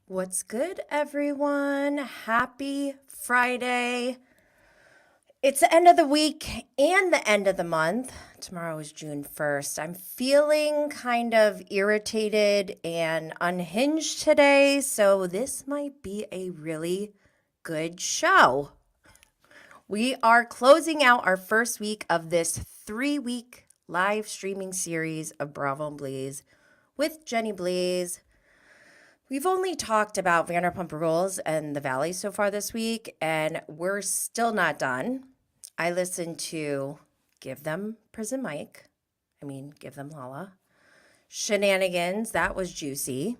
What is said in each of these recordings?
What's good, everyone? Happy Friday. It's the end of the week and the end of the month. Tomorrow is June 1st. I'm feeling kind of irritated and unhinged today, so this might be a really good show. We are closing out our first week of this 3-week live streaming series of Bravo and Blaze with Jenny Blaze. We've only talked about Vanderpump Rules and the Valley so far this week, and we're still not done. I listened to Give Them Prison Mike. Give Them Lala. Shenanigans, that was juicy.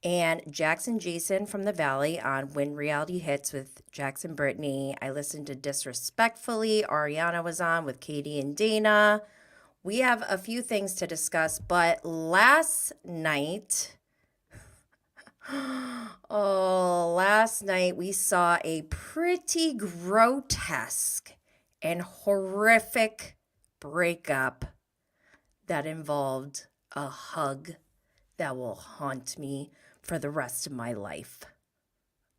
And Jax and Jason from the Valley on When Reality Hits with Jax and Brittany. I listened to Disrespectfully. Ariana was on with Katie and Dayna. We have a few things to discuss, but last night we saw a pretty grotesque and horrific breakup that involved a hug that will haunt me for the rest of my life.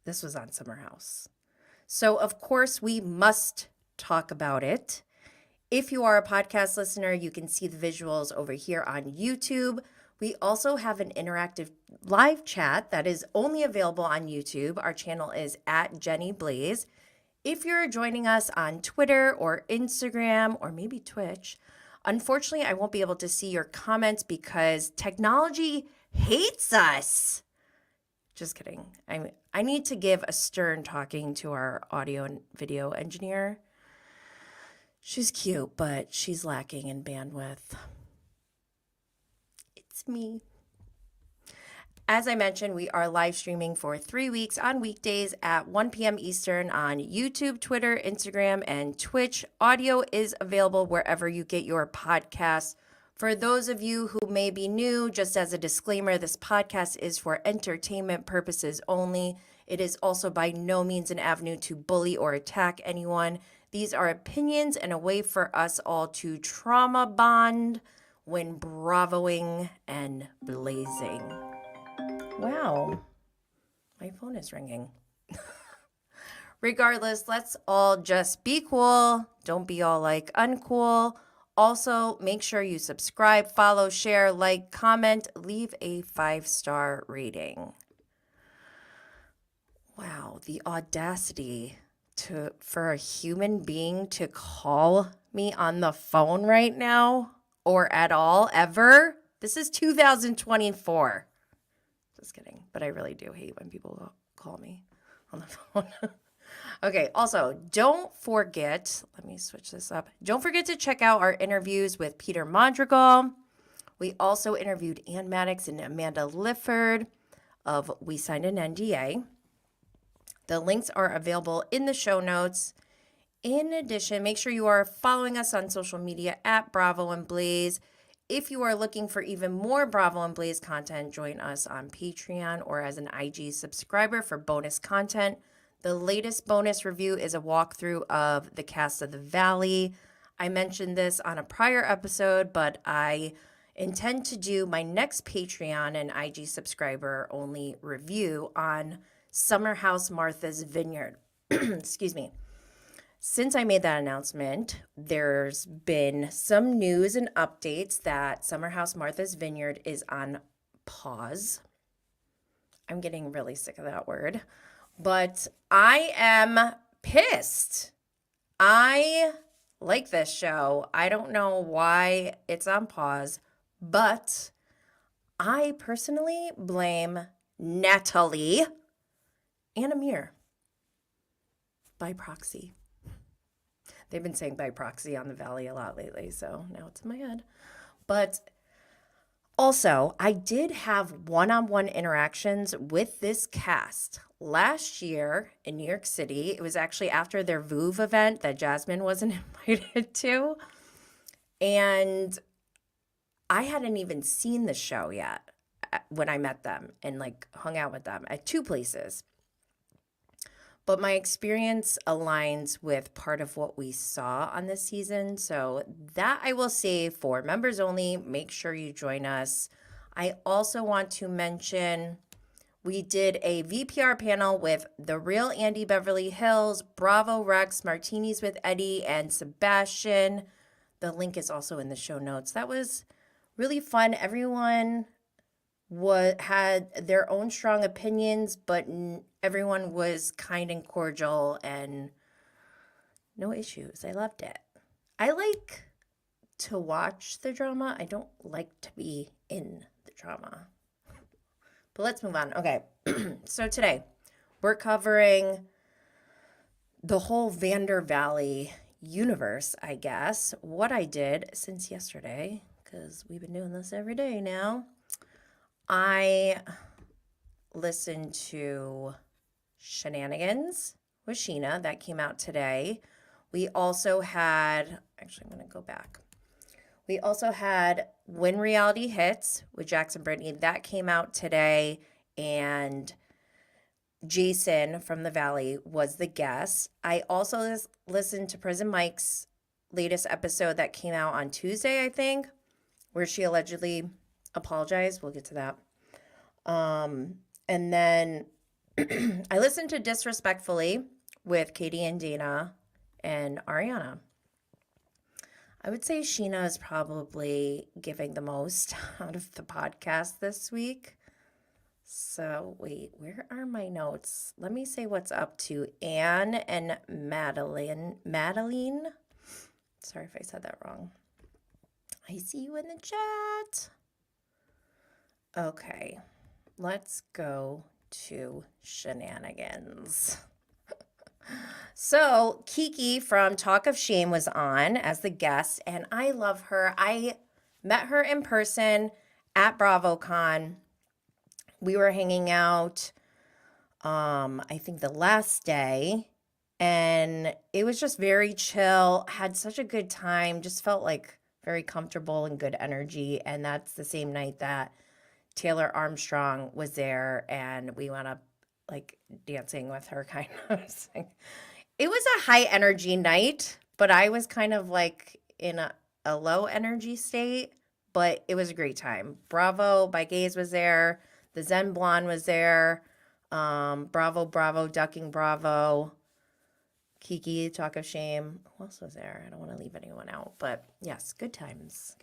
This was on Summer House. So, of course, we must talk about it. If you are a podcast listener, you can see the visuals over here on YouTube. We also have an interactive live chat that is only available on YouTube. Our channel is at Jenny Blaze. If you're joining us on Twitter or Instagram or maybe Twitch, unfortunately, I won't be able to see your comments because technology hates us. Just kidding. I need to give a stern talking to our audio and video engineer. She's cute, but she's lacking in bandwidth. It's me. As I mentioned, we are live streaming for 3 weeks on weekdays at 1 p.m. Eastern on YouTube, Twitter, Instagram, and Twitch. Audio is available wherever you get your podcasts. For those of you who may be new, just as a disclaimer, this podcast is for entertainment purposes only. It is also by no means an avenue to bully or attack anyone. These are opinions and a way for us all to trauma bond when bravoing and blazing. Wow, my phone is ringing. Regardless, let's all just be cool. Don't be all like uncool. Also, make sure you subscribe, follow, share, like, comment, leave a 5-star rating. Wow, the audacity for a human being to call me on the phone right now or at all ever. This is 2024. Just kidding, but I really do hate when people call me on the phone. Okay, also, don't forget, let me switch this up. Don't forget to check out our interviews with Peter Madrigal. We also interviewed Ann Maddox and Amanda Lifford of We Signed an NDA. The links are available in the show notes. In addition, make sure you are following us on social media at Bravo and Blaze. If you are looking for even more Bravo and Blaze content, join us on Patreon or as an IG subscriber for bonus content. The latest bonus review is a walkthrough of the cast of The Valley. I mentioned this on a prior episode, but I intend to do my next Patreon and IG subscriber only review on Summer House Martha's Vineyard. Excuse me. Since I made that announcement, there's been some news and updates that Summer House Martha's Vineyard is on pause. I'm getting really sick of that word. But I am pissed. I like this show. I don't know why it's on pause, but I personally blame Natalie and Amir by proxy. They've been saying by proxy on the Valley a lot lately, so now it's in my head. But also, I did have one-on-one interactions with this cast last year in New York City. It was actually after their VOOV event that Jasmine wasn't invited to. And I hadn't even seen the show yet when I met them and hung out with them at 2 places. But my experience aligns with part of what we saw on this season. So that I will save for members only. Make sure you join us. I also want to mention We did a VPR panel with The Real Andy Beverly Hills, Bravo Rex, Martinis with Eddie, and Sebastian. The link is also in the show notes. That was really fun. Everyone had their own strong opinions, but everyone was kind and cordial and no issues. I loved it. I like to watch the drama. I don't like to be in the drama. But let's move on. Okay, so today we're covering the whole VanderValley universe, I guess. What I did since yesterday, because we've been doing this every day now, I listened to Shenanigans with Scheana. That came out today. We also had, actually, I'm going to go back. We also had When Reality Hits with Jax and Brittany. That came out today, and Jason from the Valley was the guest. I also listened to Prison Mike's latest episode that came out on Tuesday, I think, where she allegedly apologized. We'll get to that. And then I listened to Disrespectfully with Katie and Dayna and Ariana. I would say Scheana is probably giving the most out of the podcast this week. So wait, where are my notes? Let me say what's up to Anne and Madeline. Sorry if I said that wrong. I see you in the chat. Okay, let's go to Shenanigans. So Kiki from Talk of Shame was on as the guest, and I love her. I met her in person at BravoCon. We were hanging out, I think the last day, and it was just very chill. Had such a good time. Just felt like very comfortable and good energy. And that's the same night that Taylor Armstrong was there, and we went up like dancing with her, kind of. It was a high energy night, but I was kind of like in a low energy state, but it was a great time. Bravo by Gaze was there. The Zen Blonde was there. Bravo, Ducking Bravo. Kiki, Talk of Shame. Who else was there? I don't want to leave anyone out, but yes, good times.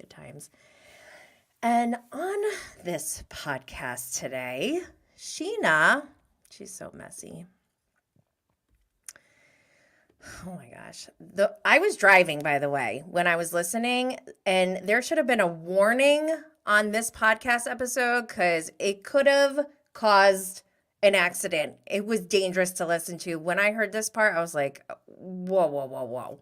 And on this podcast today, Scheana, she's so messy. Oh my gosh. I was driving, by the way, when I was listening, and there should have been a warning on this podcast episode because it could have caused an accident. It was dangerous to listen to. When I heard this part, I was like, whoa.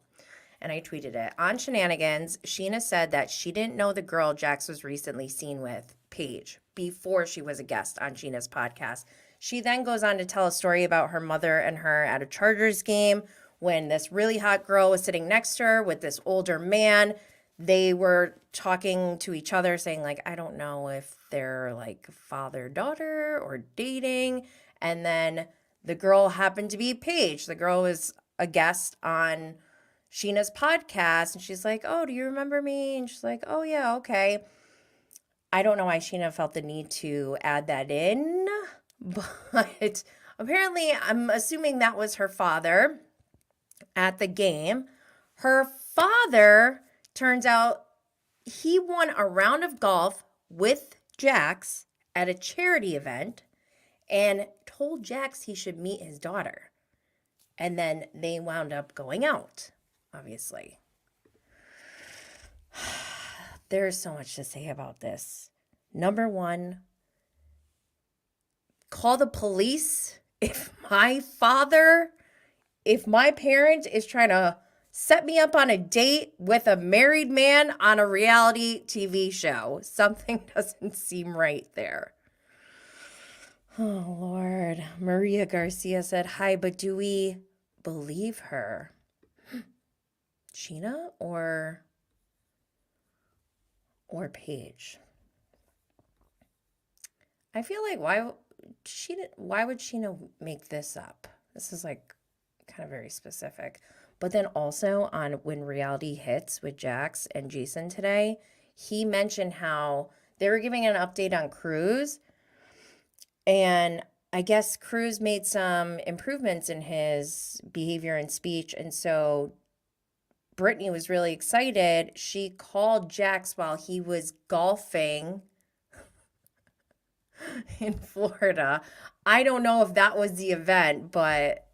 And I tweeted it. On Shenanigans, Scheana said that she didn't know the girl Jax was recently seen with, Paige, before she was a guest on Scheana's podcast. She then goes on to tell a story about her mother and her at a Chargers game when this really hot girl was sitting next to her with this older man. They were talking to each other saying, like, I don't know if they're like father-daughter or dating. And then the girl happened to be Paige. The girl was a guest on Scheana's podcast, and she's like, oh, do you remember me? And she's like, oh, yeah, okay. I don't know why Scheana felt the need to add that in, but apparently I'm assuming that was her father at the game. Her father, turns out, he won a round of golf with Jax at a charity event and told Jax he should meet his daughter. And then they wound up going out, obviously. There's so much to say about this. Number one, call the police if my parent is trying to set me up on a date with a married man on a reality TV show. Something doesn't seem right there. Oh, Lord. Maria Garcia said, hi, but do we believe her? Scheana or Paige? I feel like why would Scheana make this up? This is like kind of very specific. But then also on When Reality Hits with Jax and Jason today, he mentioned how they were giving an update on Cruz. And I guess Cruz made some improvements in his behavior and speech. And so Brittany was really excited. She called Jax while he was golfing in Florida. I don't know if that was the event, but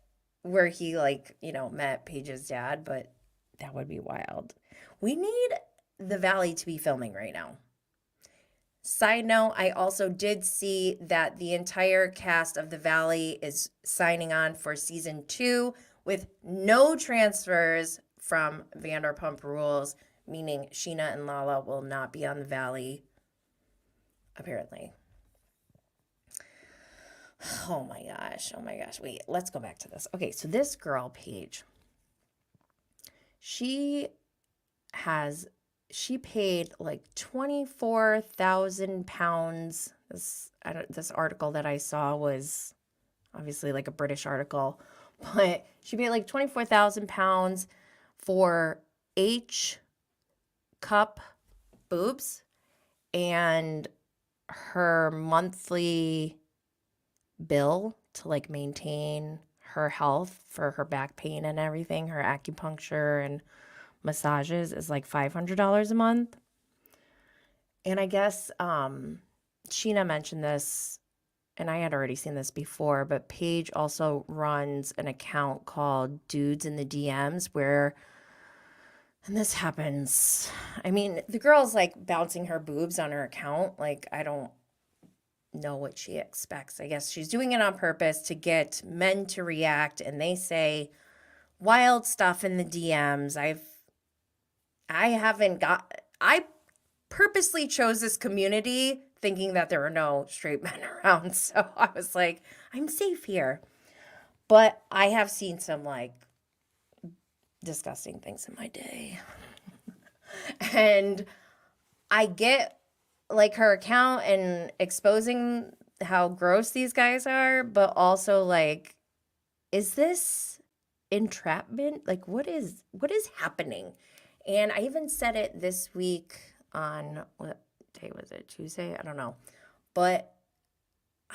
where he met Paige's dad, but that would be wild. We need the Valley to be filming right now. Side note, I also did see that the entire cast of the Valley is signing on for season 2 with no transfers from Vanderpump Rules, meaning Scheana and Lala will not be on the Valley, apparently. Oh my gosh. Wait, let's go back to this. Okay, so this girl, Paige, she paid like 24,000 pounds. This article that I saw was obviously like a British article, but she paid like 24,000 pounds for H cup boobs, and her monthly bill to like maintain her health for her back pain and everything, her acupuncture and massages, is like $500 a month. And I guess Scheana mentioned this, and I had already seen this before, but Paige also runs an account called Dudes in the DMs where, and this happens, I mean, the girl's like bouncing her boobs on her account. Like, I don't know what she expects. I guess she's doing it on purpose to get men to react, and they say wild stuff in the DMs. I purposely chose this community thinking that there were no straight men around. So I was like, I'm safe here. But I have seen some like disgusting things in my day. And I get like her account and exposing how gross these guys are, but also like, is this entrapment? Like, what is happening? And I even said it this week on, what day was it? Tuesday? I don't know. But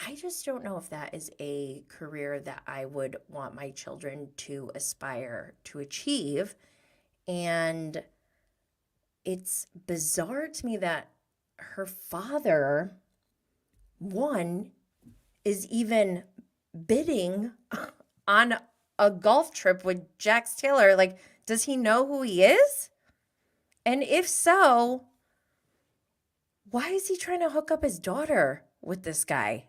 I just don't know if that is a career that I would want my children to aspire to achieve. And it's bizarre to me that her father, one, is even bidding on a golf trip with Jax Taylor. Like, does he know who he is? And if so, why is he trying to hook up his daughter with this guy?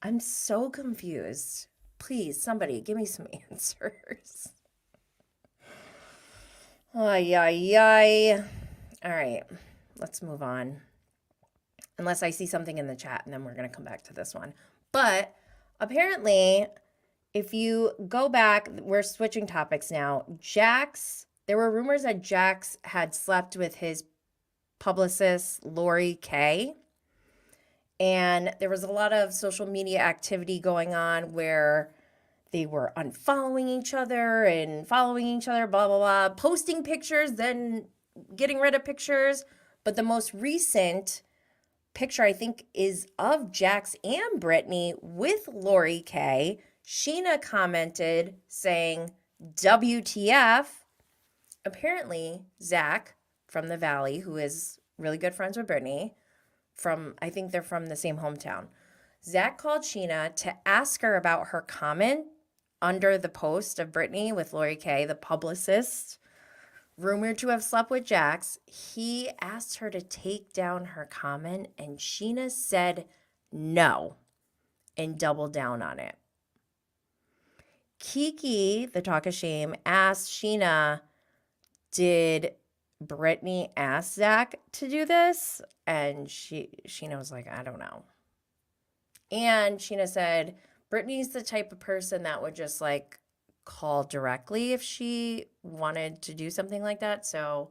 I'm so confused. Please, somebody, give me some answers. Ay, ay, ay. All right, let's move on. Unless I see something in the chat, and then we're going to come back to this one. But apparently, if you go back, we're switching topics now. Jax, there were rumors that Jax had slept with his publicist, Lori K. And there was a lot of social media activity going on where they were unfollowing each other and following each other, blah, blah, blah, posting pictures, then getting rid of pictures. But the most recent picture, I think, is of Jax and Brittany with Lori K. Scheana commented saying, WTF. Apparently, Zach from the Valley, who is really good friends with Brittany, I think they're from the same hometown. Zach called Scheana to ask her about her comment under the post of Brittany with Lori K., the publicist, rumored to have slept with Jax. He asked her to take down her comment, and Scheana said no and doubled down on it. Kiki, the talk of shame, asked Scheana, did Brittany ask Zach to do this? And Scheana was like, I don't know. And Scheana said, Brittany's the type of person that would just like call directly if she wanted to do something like that. So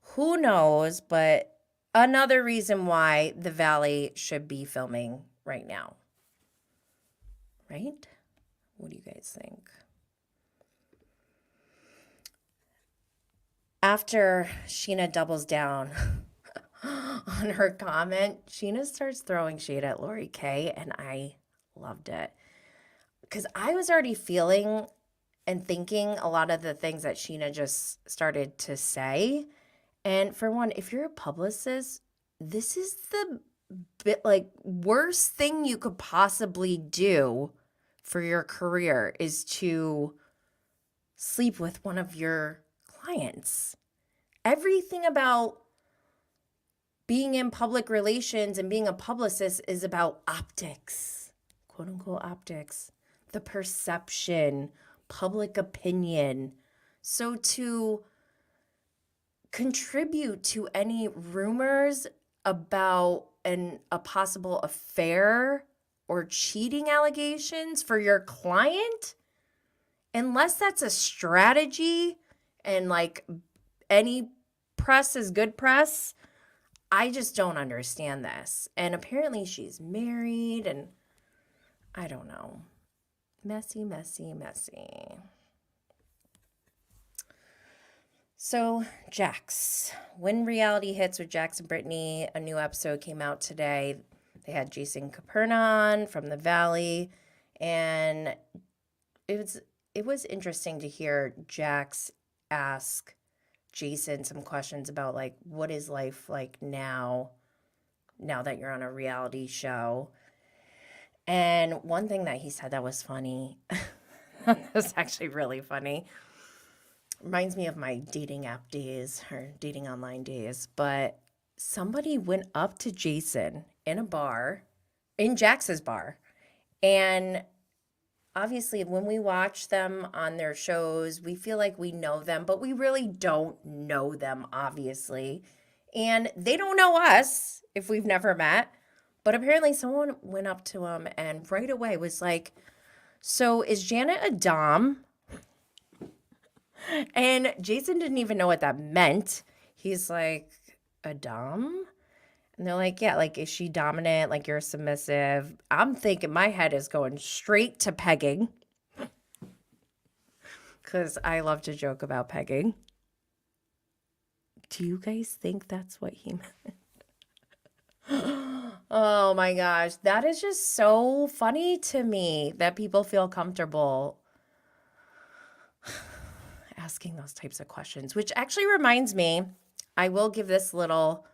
who knows? But another reason why the Valley should be filming right now. Right? What do you guys think? After Scheana doubles down on her comment, Scheana starts throwing shade at Lori K, and I loved it. Because I was already feeling and thinking a lot of the things that Scheana just started to say. And for one, if you're a publicist, this is the worst thing you could possibly do for your career is to sleep with one of your clients. Everything about being in public relations and being a publicist is about optics, quote unquote optics, the perception, public opinion. So to contribute to any rumors about a possible affair or cheating allegations for your client, unless that's a strategy and like any press is good press, I just don't understand this. And apparently she's married and I don't know. Messy, messy, messy. So, Jax. When reality hits with Jax and Brittany, a new episode came out today. They had Jason Caperna on from the Valley, and it was interesting to hear Jax ask Jason some questions about like what is life like now that you're on a reality show. And one thing that he said that was funny, that was actually really funny. Reminds me of my dating app days or dating online days, but somebody went up to Jason in a bar, in Jax's bar, and obviously when we watch them on their shows, we feel like we know them, but we really don't know them, obviously, and they don't know us if we've never met, but apparently someone went up to him and right away was like, so is Janet a dom? And Jason didn't even know what that meant. He's like, a dom? And they're like, yeah, like, is she dominant? Like, you're submissive? I'm thinking my head is going straight to pegging. Because I love to joke about pegging. Do you guys think that's what he meant? Oh my gosh. That is just so funny to me that people feel comfortable asking those types of questions, which actually reminds me, I will give this little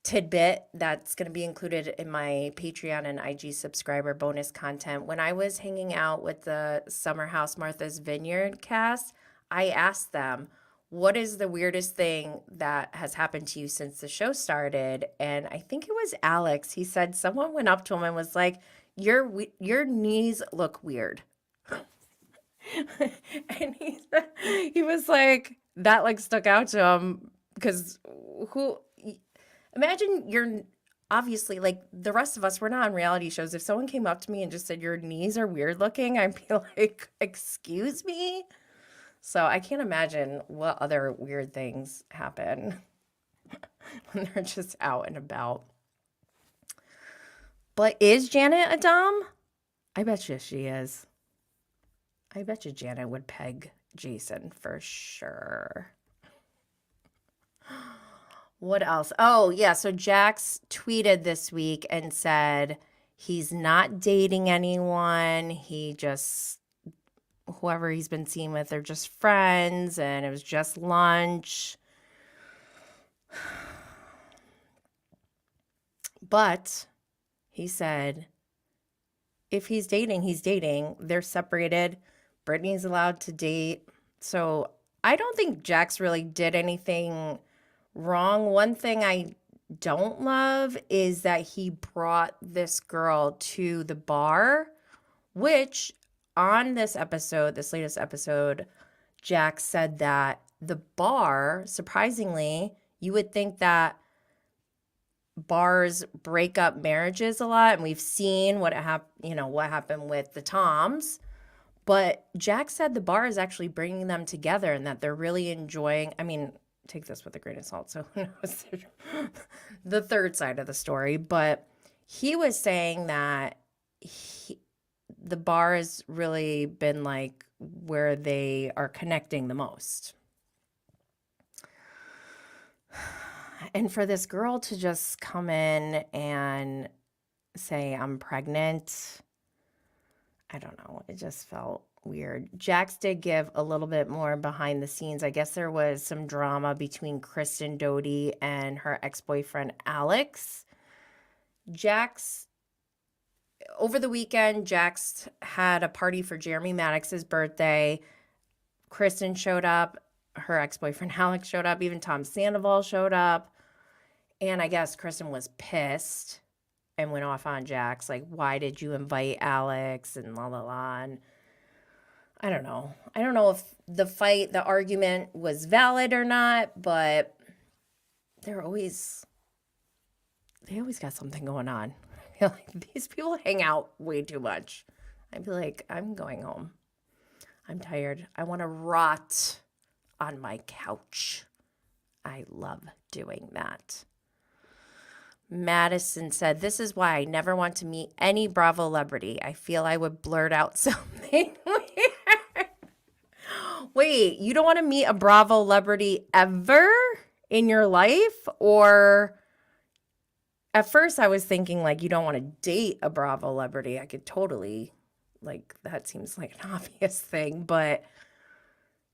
tidbit that's going to be included in my Patreon and IG subscriber bonus content. When I was hanging out with the Summer House Martha's Vineyard cast, I asked them, what is the weirdest thing that has happened to you since the show started? And I think it was Alex. He said someone went up to him and was like, your knees look weird. And he was like, that like stuck out to him because imagine you're obviously like the rest of us, we're not on reality shows. If someone came up to me and just said your knees are weird looking, I'd be like, excuse me? So I can't imagine what other weird things happen when they're just out and about. But is Janet a dom? I bet you she is. I bet you Janet would peg Jason for sure. What else? Oh, yeah. So Jax tweeted this week and said he's not dating anyone. He just, whoever he's been seen with, they're just friends and it was just lunch. But he said if he's dating, he's dating. They're separated. Brittany's allowed to date. So I don't think Jax really did anything wrong. One thing I don't love is that he brought this girl to the bar, which on this episode, this latest episode, Jax said that the bar, surprisingly, you would think that bars break up marriages a lot, and we've seen what happened with the Toms. But Jax said the bar is actually bringing them together and that they're really enjoying. I mean, take this with a grain of salt. So who knows the third side of the story. But he was saying that the bar has really been like where they are connecting the most. And for this girl to just come in and say, I'm pregnant, I don't know. It just felt weird. Jax did give a little bit more behind the scenes. I guess there was some drama between Kristen Doty and her ex-boyfriend Alex. Jax, over the weekend, Jax had a party for Jeremy Maddox's birthday. Kristen showed up. Her ex-boyfriend Alex showed up. Even Tom Sandoval showed up. And I guess Kristen was pissed and went off on Jax. Like, why did you invite Alex and la la la. And I don't know. I don't know if the argument was valid or not, but they always got something going on. I feel like these people hang out way too much. I'd be like, I'm going home. I'm tired. I want to rot on my couch. I love doing that. Madison said, this is why I never want to meet any Bravo celebrity. I feel I would blurt out something weird. Wait, you don't want to meet a Bravo celebrity ever in your life? Or at first I was thinking like you don't want to date a Bravo celebrity. I could totally, like, that seems like an obvious thing, but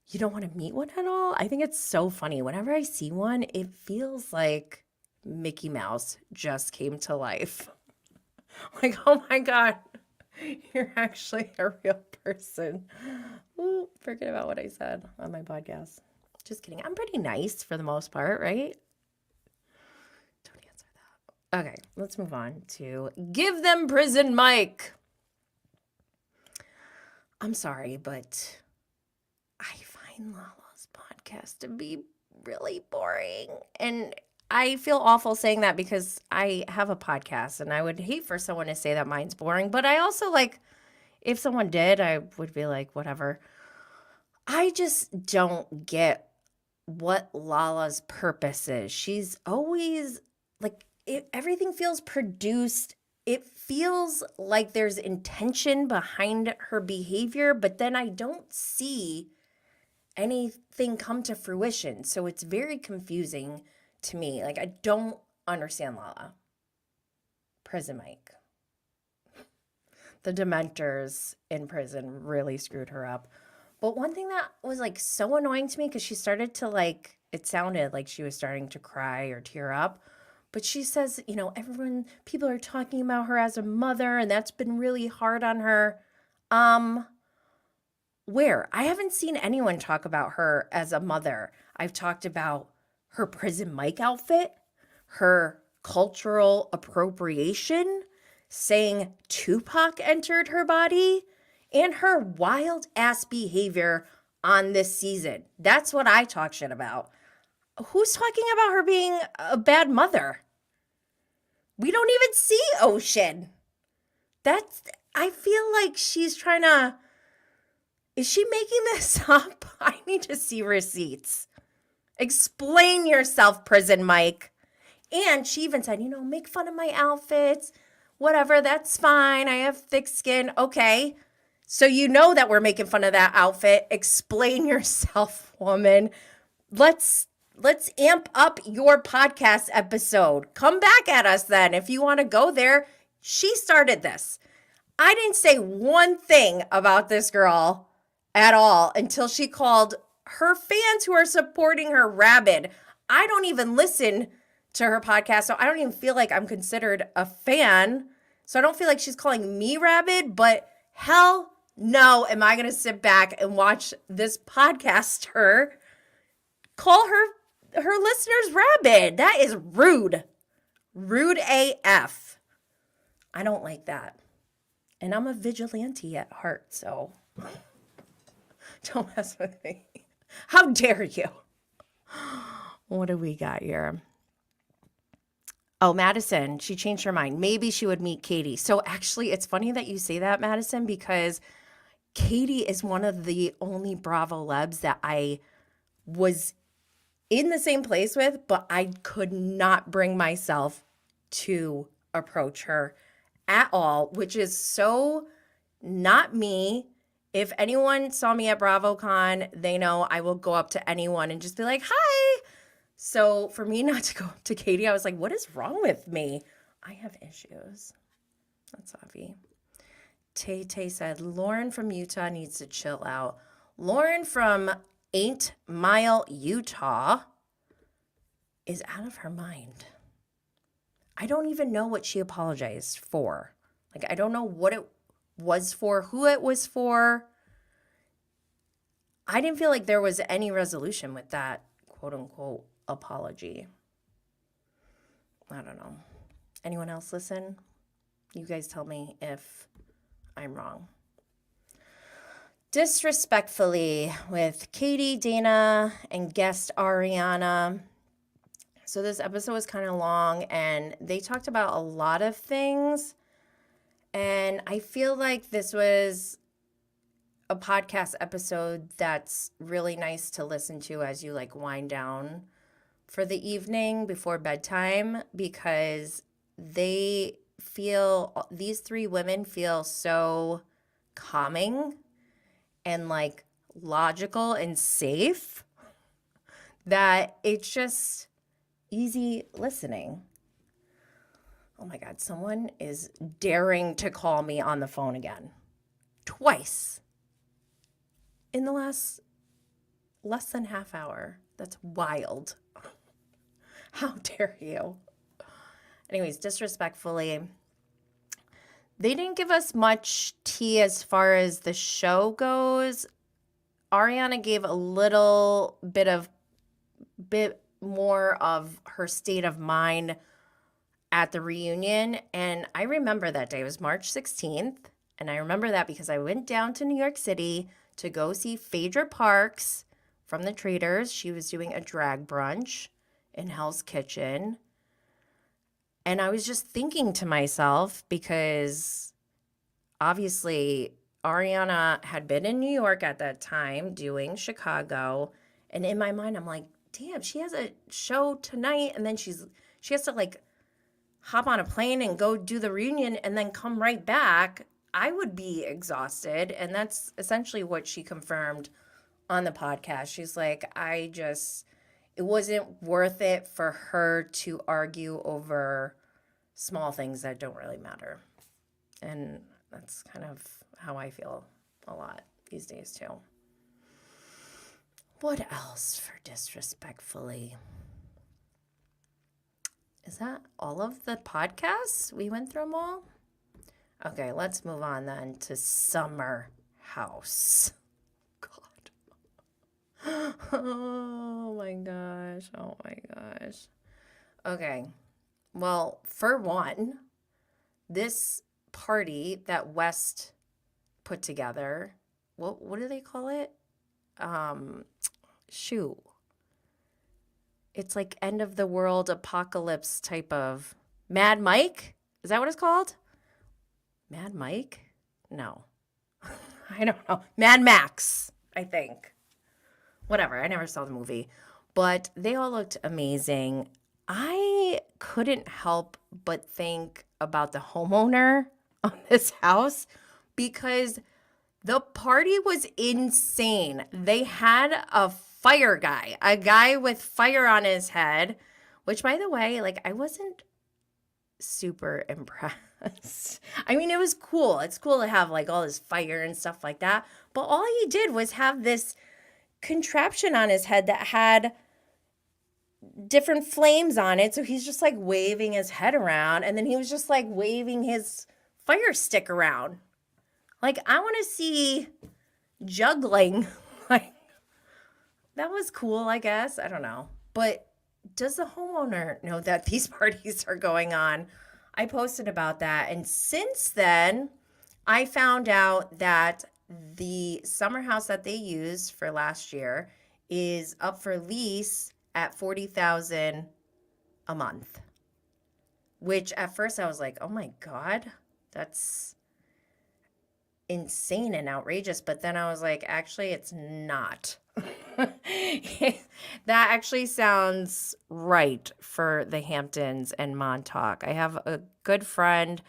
you don't want to meet one at all? I think it's so funny. Whenever I see one, it feels like Mickey Mouse just came to life. Like, oh my God, you're actually a real person. Ooh, forget about what I said on my podcast. Just kidding. I'm pretty nice for the most part, right? Don't answer that. Okay, let's move on to Give Them Prison Mike. I'm sorry, but I find Lala's podcast to be really boring. And I feel awful saying that because I have a podcast and I would hate for someone to say that mine's boring. But I also, like, if someone did, I would be like, whatever. I just don't get what Lala's purpose is. She's always, like, everything feels produced. It feels like there's intention behind her behavior, but then I don't see anything come to fruition. So it's very confusing to me. Like, I don't understand Lala. Prison Mike. The Dementors in prison really screwed her up. But one thing that was, like, so annoying to me, because she started to, like, it sounded like she was starting to cry or tear up. But she says, you know, people are talking about her as a mother, and that's been really hard on her. Where? I haven't seen anyone talk about her as a mother. I've talked about her Prison Mike outfit, her cultural appropriation, saying Tupac entered her body, and her wild ass behavior on this season. That's what I talk shit about. Who's talking about her being a bad mother? We don't even see Ocean. I feel like she's trying to, is she making this up? I need to see receipts. Explain yourself, Prison Mike. And she even said, you know, make fun of my outfits. Whatever, that's fine. I have thick skin. Okay. So you know that we're making fun of that outfit. Explain yourself, woman. Let's amp up your podcast episode. Come back at us then if you want to go there. She started this. I didn't say one thing about this girl at all until she called her fans who are supporting her rabid. I don't even listen to her podcast, so I don't even feel like I'm considered a fan. So I don't feel like she's calling me rabid, but hell no, am I going to sit back and watch this podcaster call her listeners rabid. That is rude. Rude AF. I don't like that. And I'm a vigilante at heart, so don't mess with me. How dare you? What do we got here? Oh, Madison, she changed her mind. Maybe she would meet Katie. So actually, it's funny that you say that, Madison, because Katie is one of the only Bravo celebs that I was in the same place with, but I could not bring myself to approach her at all, which is so not me. If anyone saw me at BravoCon, they know I will go up to anyone and just be like, hi. So for me not to go up to Katie, I was like, what is wrong with me? I have issues. That's obvious. Tay said, Lauren from Utah needs to chill out. Lauren from 8 Mile, Utah is out of her mind. I don't even know what she apologized for. Like, I don't know what it was for, who it was for. I didn't feel like there was any resolution with that quote-unquote apology. I don't know. Anyone else listen? You guys tell me if I'm wrong. Disrespectfully with Katie, Dayna, and guest Ariana. So this episode was kind of long, and they talked about a lot of things. And I feel like this was a podcast episode that's really nice to listen to as you like wind down for the evening before bedtime, because these 3 women feel so calming and like logical and safe that it's just easy listening. Oh my God, someone is daring to call me on the phone again. Twice. In the less than half hour. That's wild. How dare you? Anyways, disrespectfully, they didn't give us much tea as far as the show goes. Ariana gave a little bit more of her state of mind at the reunion. And I remember that day. It was March 16th. And I remember that because I went down to New York City to go see Phaedra Parks from the Traders. She was doing a drag brunch in Hell's Kitchen. And I was just thinking to myself, because obviously Ariana had been in New York at that time doing Chicago. And in my mind, I'm like, damn, she has a show tonight. And then she has to like hop on a plane and go do the reunion and then come right back. I would be exhausted. And that's essentially what she confirmed on the podcast. She's like, it wasn't worth it for her to argue over small things that don't really matter. And that's kind of how I feel a lot these days too. What else for disrespectfully? Is that all of the podcasts? We went through them all? Okay, let's move on then to Summer House. God. Oh my gosh. Okay. Well, for one, this party that West put together, what do they call it? It's like end of the world apocalypse type of Mad Mike? Is that what it's called? Mad Mike? No. I don't know. Mad Max, I think. Whatever. I never saw the movie. But they all looked amazing. I couldn't help but think about the homeowner on this house because the party was insane. They had a fire guy, a guy with fire on his head, which, by the way, like, I wasn't super impressed. I mean, it was cool. It's cool to have like all this fire and stuff like that. But all he did was have this contraption on his head that had different flames on it. So he's just like waving his head around, and then he was just like waving his fire stick around. Like, I want to see juggling. Like, that was cool, I guess. I don't know. But does the homeowner know that these parties are going on? I posted about that. And since then, I found out that the summer house that they used for last year is up for lease at $40,000 a month. Which at first I was like, oh my God, that's insane and outrageous. But then I was like, actually, it's not. That actually sounds right for the Hamptons and Montauk. I have a good friend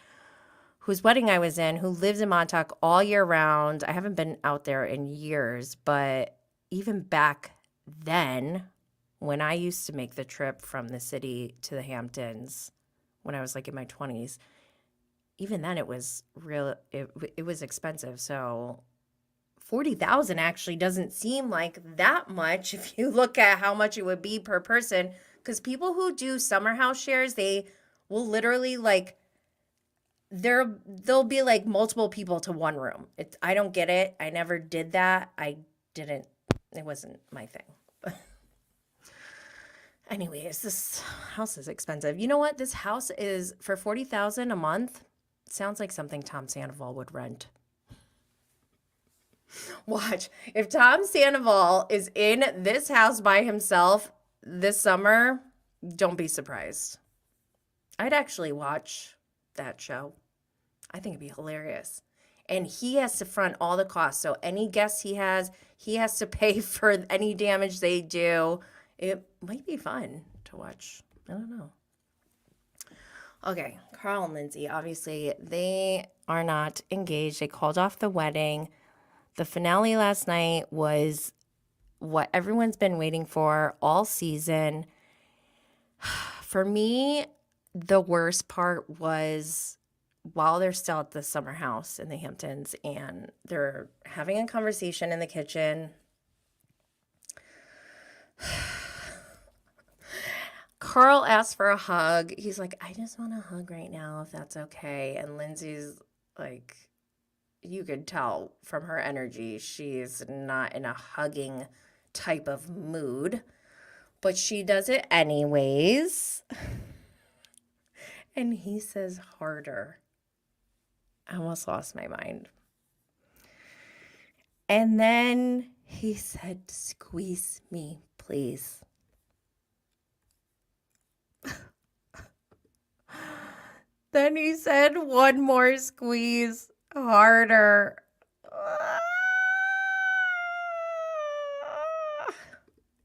whose wedding I was in who lives in Montauk all year round. I haven't been out there in years, but even back then, when I used to make the trip from the city to the Hamptons when I was like in my 20s, even then it was it was expensive. So 40,000 actually doesn't seem like that much if you look at how much it would be per person, because people who do summer house shares, they will literally like there'll be like multiple people to one room. I don't get it. I never did that. It wasn't my thing. Anyways, this house is expensive. You know what? This house is for 40,000 a month. Sounds like something Tom Sandoval would rent. Watch. If Tom Sandoval is in this house by himself this summer, don't be surprised. I'd actually watch that show. I think it'd be hilarious. And he has to front all the costs. So any guests he has to pay for any damage they do. It might be fun to watch. I don't know. Okay, Carl and Lindsay, obviously, they are not engaged. They called off the wedding. The finale last night was what everyone's been waiting for all season. For me, the worst part was while they're still at the summer house in the Hamptons and they're having a conversation in the kitchen. Carl asked for a hug. He's like, I just want a hug right now, if that's okay. And Lindsay's like, you could tell from her energy, she's not in a hugging type of mood. But she does it anyways. And he says harder. I almost lost my mind. And then he said, squeeze me, please. Then he said, one more squeeze, harder.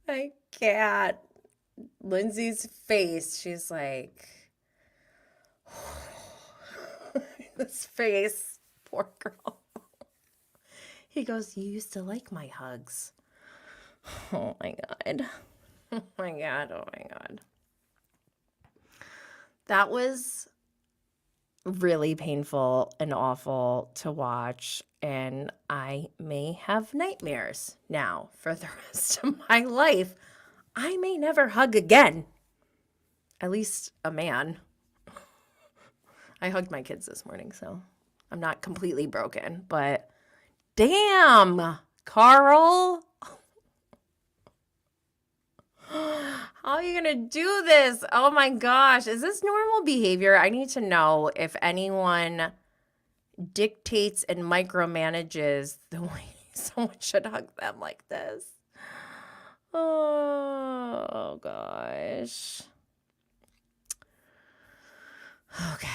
I can't. Lindsay's face, she's like, this face, poor girl. He goes, you used to like my hugs. Oh my God. Oh my God. Oh my God. That was really painful and awful to watch. And I may have nightmares now for the rest of my life. I may never hug again. At least a man. I hugged my kids this morning, so I'm not completely broken. But damn, Carl. How are you going to do this? Oh my gosh. Is this normal behavior? I need to know if anyone dictates and micromanages the way someone should hug them like this. Oh gosh. Okay.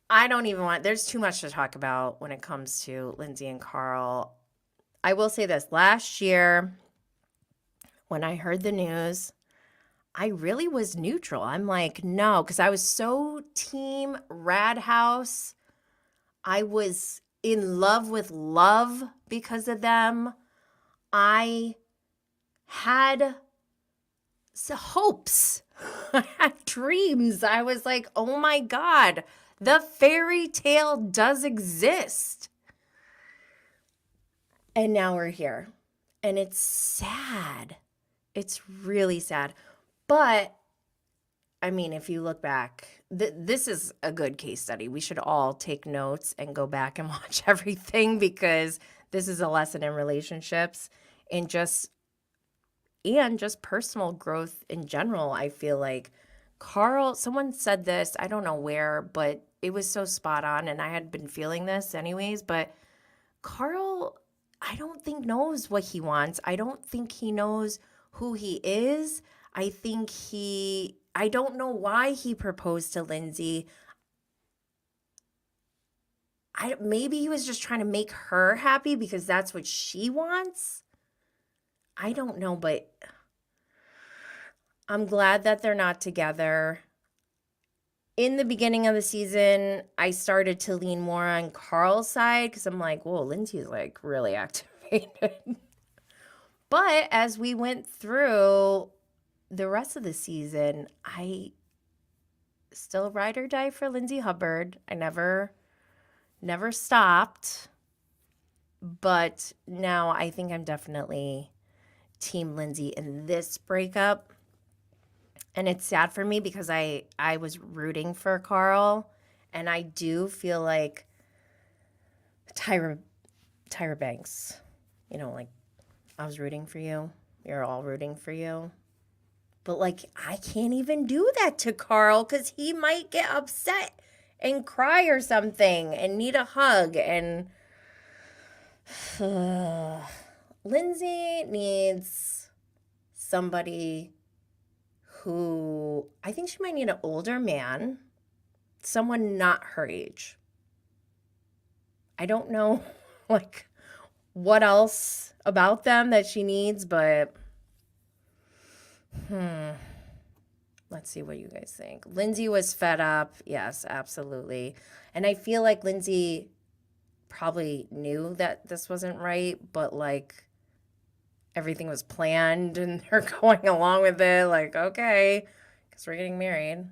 I don't even want, there's too much to talk about when it comes to Lindsay and Carl. I will say this, last year, when I heard the news, I really was neutral. I'm like, no, because I was so team Rad House. I was in love with love because of them. I had hopes. I had dreams. I was like, oh my God, the fairy tale does exist. And now we're here. And it's sad. It's really sad. But, I mean, if you look back, this is a good case study. We should all take notes and go back and watch everything because this is a lesson in relationships and just personal growth in general. I feel like Carl, someone said this, I don't know where, but it was so spot on and I had been feeling this anyways, but Carl, I don't think knows what he wants. I don't think he knows who he is. I don't know why he proposed to Lindsay. Maybe he was just trying to make her happy because that's what she wants. I don't know, but I'm glad that they're not together. In the beginning of the season, I started to lean more on Carl's side because I'm like, whoa, Lindsay's like really activated. But as we went through the rest of the season, I still ride or die for Lindsay Hubbard. I never stopped. But now I think I'm definitely Team Lindsay in this breakup. And it's sad for me because I was rooting for Carl. And I do feel like Tyra Banks, like I was rooting for you. You're all rooting for you. But like, I can't even do that to Carl because he might get upset and cry or something and need a hug. And Lindsay needs somebody who, I think she might need an older man, someone not her age. I don't know, like, what else about them that she needs, but let's see what you guys think. Lindsay was fed up. Yes, absolutely. And I feel like Lindsay probably knew that this wasn't right, but like everything was planned and they're going along with it. Like, okay, because we're getting married.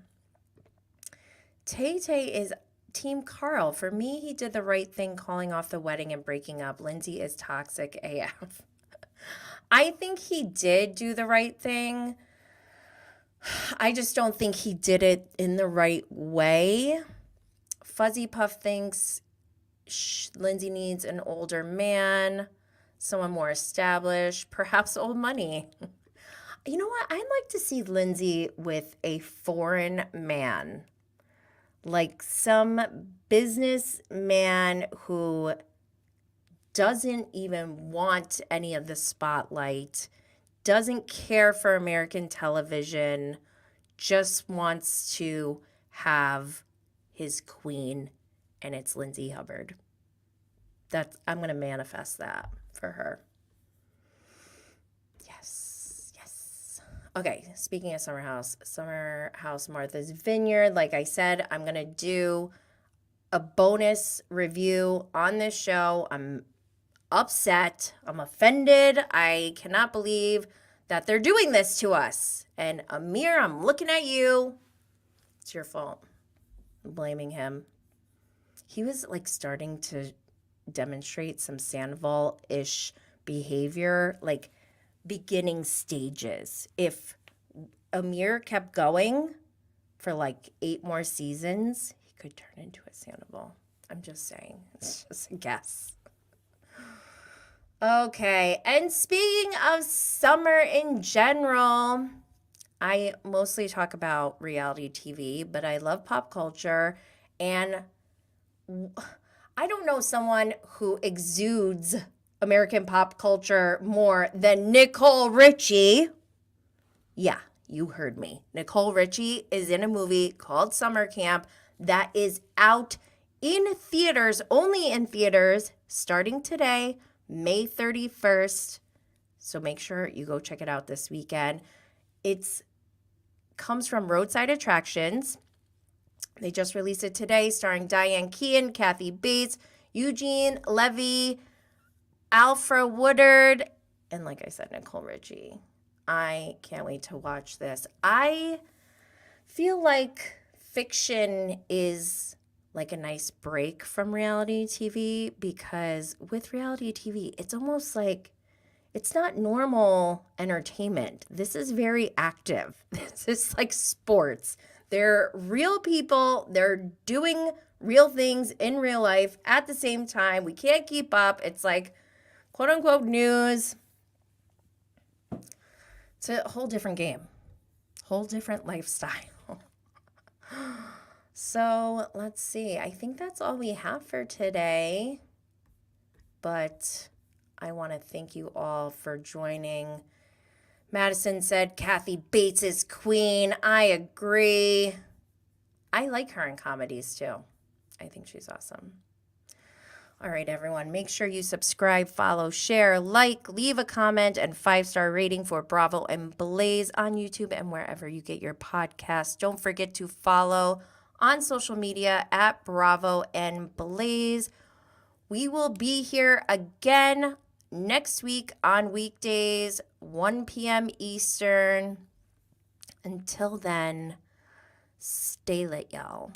Tay is Team Carl. For me, he did the right thing calling off the wedding and breaking up. Lindsay is toxic AF. I think he did do the right thing. I just don't think he did it in the right way. Fuzzy Puff thinks Lindsay needs an older man, someone more established, perhaps old money. You know what? I'd like to see Lindsay with a foreign man, like some businessman who doesn't even want any of the spotlight, doesn't care for American television, just wants to have his queen, and it's Lindsay Hubbard. I'm going to manifest that for her. Yes. Okay, speaking of Summer House Martha's Vineyard, like I said, I'm going to do a bonus review on this show. I'm upset. I'm offended. I cannot believe that they're doing this to us. And Amir, I'm looking at you. It's your fault. I'm blaming him. He was like starting to demonstrate some Sandoval-ish behavior, like beginning stages. If Amir kept going for like 8 more seasons, he could turn into a Sandoval. I'm just saying. It's just a guess. Okay, and speaking of summer in general, I mostly talk about reality TV, but I love pop culture, and I don't know someone who exudes American pop culture more than Nicole Richie. Yeah, you heard me. Nicole Richie is in a movie called Summer Camp that is out in theaters, only in theaters, starting today, May 31st. So make sure you go check it out this weekend. It comes from Roadside Attractions. They just released it today, starring Diane Keaton, Kathy Bates, Eugene Levy, Alfre Woodard, and like I said, Nicole Richie. I can't wait to watch this. I feel like fiction is like a nice break from reality TV, because with reality TV, it's almost like it's not normal entertainment. This is very active. This is like sports. They're real people. They're doing real things in real life at the same time. We can't keep up. It's like quote unquote news. It's a whole different game, whole different lifestyle. So let's see. I think that's all we have for today. But I want to thank you all for joining. Madison said Kathy Bates is queen. I agree. I like her in comedies too. I think she's awesome. All right, everyone. Make sure you subscribe, follow, share, like, leave a comment, and 5-star rating for Bravo and Blaze on YouTube and wherever you get your podcasts. Don't forget to follow on social media at Bravo and Blaze. We will be here again next week on weekdays, 1 p.m. Eastern. Until then, stay lit, y'all.